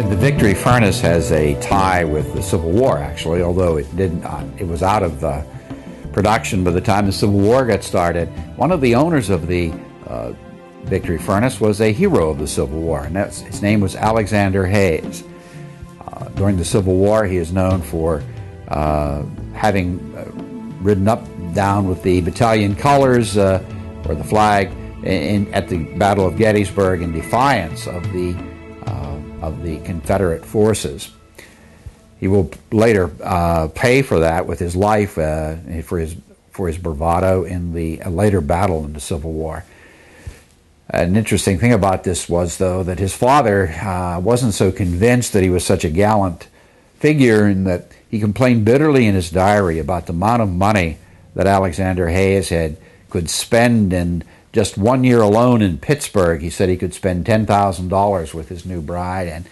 The Victory Furnace has a tie with the Civil War, actually, although it didn't. It was out of production by the time the Civil War got started. One of the owners of the Victory Furnace was a hero of the Civil War, and his name was Alexander Hayes. During the Civil War, he is known for having ridden up down with the battalion colors or the flag at the Battle of Gettysburg in defiance of the Confederate forces. He will later pay for that with his life for his bravado in the later battle in the Civil War. An interesting thing about this was, though, that his father wasn't so convinced that he was such a gallant figure, and that he complained bitterly in his diary about the amount of money that Alexander Hayes could spend in just 1 year alone in Pittsburgh. He said he could spend $10,000 with his new bride, and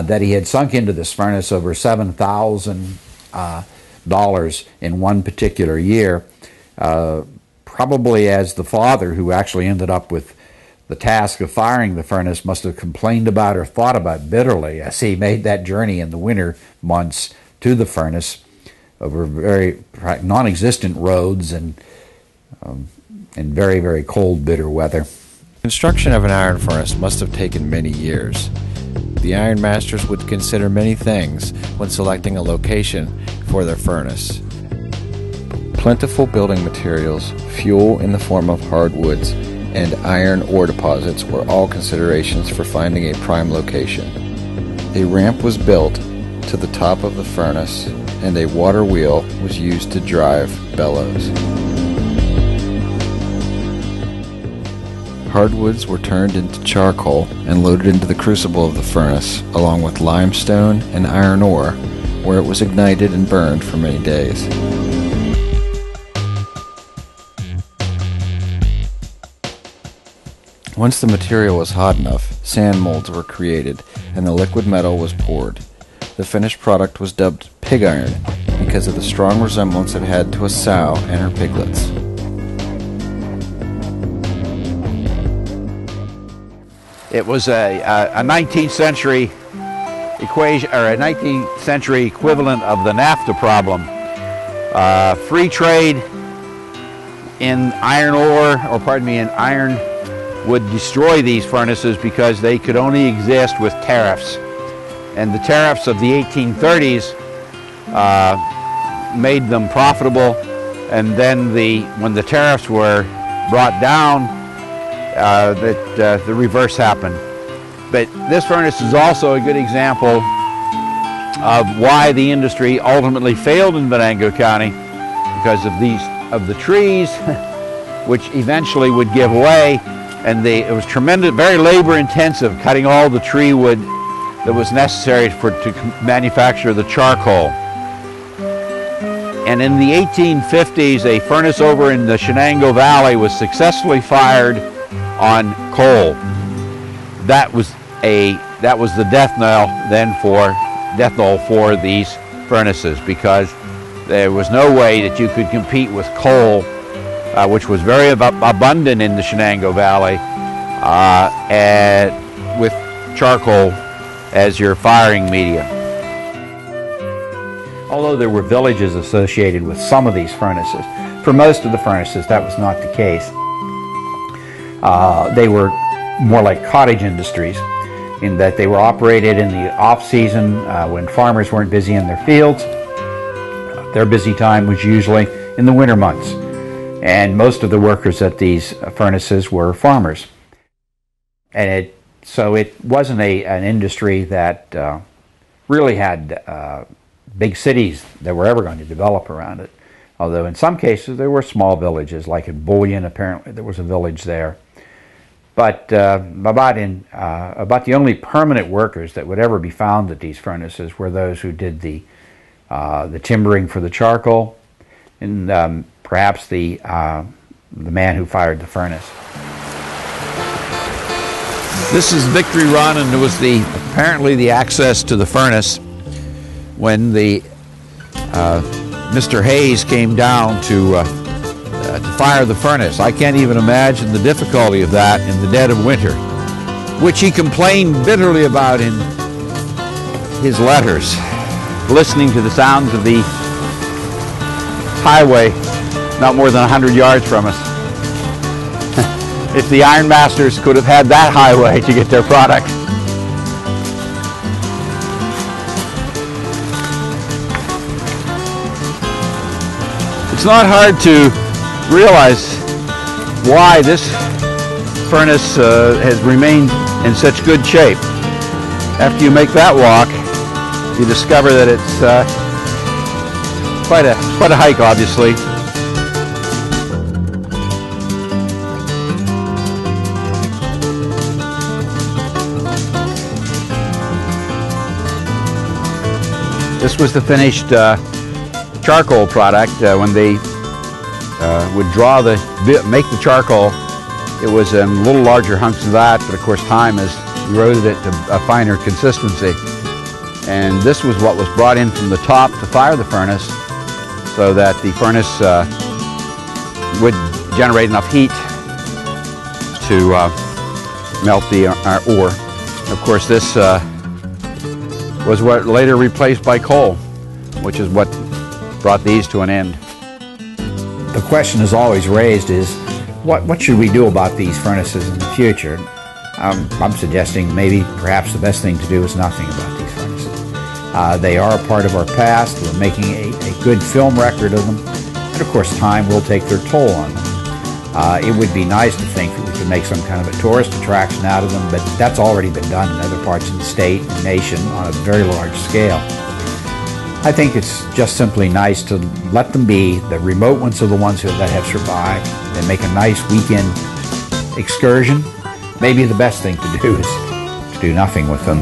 that he had sunk into this furnace over $7,000 in one particular year, probably as the father, who actually ended up with the task of firing the furnace, must have complained about or thought about bitterly as he made that journey in the winter months to the furnace over very non-existent roads and very, very cold, bitter weather. Construction of an iron furnace must have taken many years. The iron masters would consider many things when selecting a location for their furnace. Plentiful building materials, fuel in the form of hardwoods, and iron ore deposits were all considerations for finding a prime location. A ramp was built to the top of the furnace, and a water wheel was used to drive bellows. Hardwoods were turned into charcoal and loaded into the crucible of the furnace, along with limestone and iron ore, where it was ignited and burned for many days. Once the material was hot enough, sand molds were created and the liquid metal was poured. The finished product was dubbed pig iron because of the strong resemblance it had to a sow and her piglets. It was a 19th century equation, or a 19th century equivalent of the NAFTA problem. Free trade in iron ore, in iron, would destroy these furnaces because they could only exist with tariffs. And the tariffs of the 1830s made them profitable, and then when the tariffs were brought down, the reverse happened. But this furnace is also a good example of why the industry ultimately failed in Venango County, because of the trees, which eventually would give way, and it was tremendous, very labor intensive, cutting all the tree wood that was necessary to manufacture the charcoal. And in the 1850s, a furnace over in the Venango Valley was successfully fired on coal. That was the death knell for these furnaces, because there was no way that you could compete with coal, which was very abundant in the Venango Valley, with charcoal as your firing media. Although there were villages associated with some of these furnaces, for most of the furnaces that was not the case. They were more like cottage industries, in that they were operated in the off-season when farmers weren't busy in their fields. Their busy time was usually in the winter months, and most of the workers at these furnaces were farmers. And so it wasn't an industry that really had big cities that were ever going to develop around it. Although in some cases there were small villages, like in Bullion, apparently there was a village there. But about the only permanent workers that would ever be found at these furnaces were those who did the timbering for the charcoal, and perhaps the man who fired the furnace. This is Victory Run, and it was apparently the access to the furnace when Mr. Hayes came down to fire the furnace. I can't even imagine the difficulty of that in the dead of winter, which he complained bitterly about in his letters, listening to the sounds of the highway not more than 100 yards from us. If the iron masters could have had that highway to get their product. It's not hard to realize why this furnace has remained in such good shape. After you make that walk, you discover that it's quite a hike, obviously. This was the finished charcoal product. When they would make the charcoal, it was in a little larger hunks than that, but of course time has eroded it to a finer consistency. And this was what was brought in from the top to fire the furnace, so that the furnace would generate enough heat to melt the ore. Of course, this was what later replaced by coal, which is what brought these to an end. The question is always raised is, what should we do about these furnaces in the future? I'm suggesting maybe perhaps the best thing to do is nothing about these furnaces. They are a part of our past. We're making a good film record of them, and of course time will take their toll on them. It would be nice to think that we could make some kind of a tourist attraction out of them, but that's already been done in other parts of the state and nation on a very large scale. I think it's just simply nice to let them be. The remote ones are the ones that have survived. They make a nice weekend excursion. Maybe the best thing to do is to do nothing with them.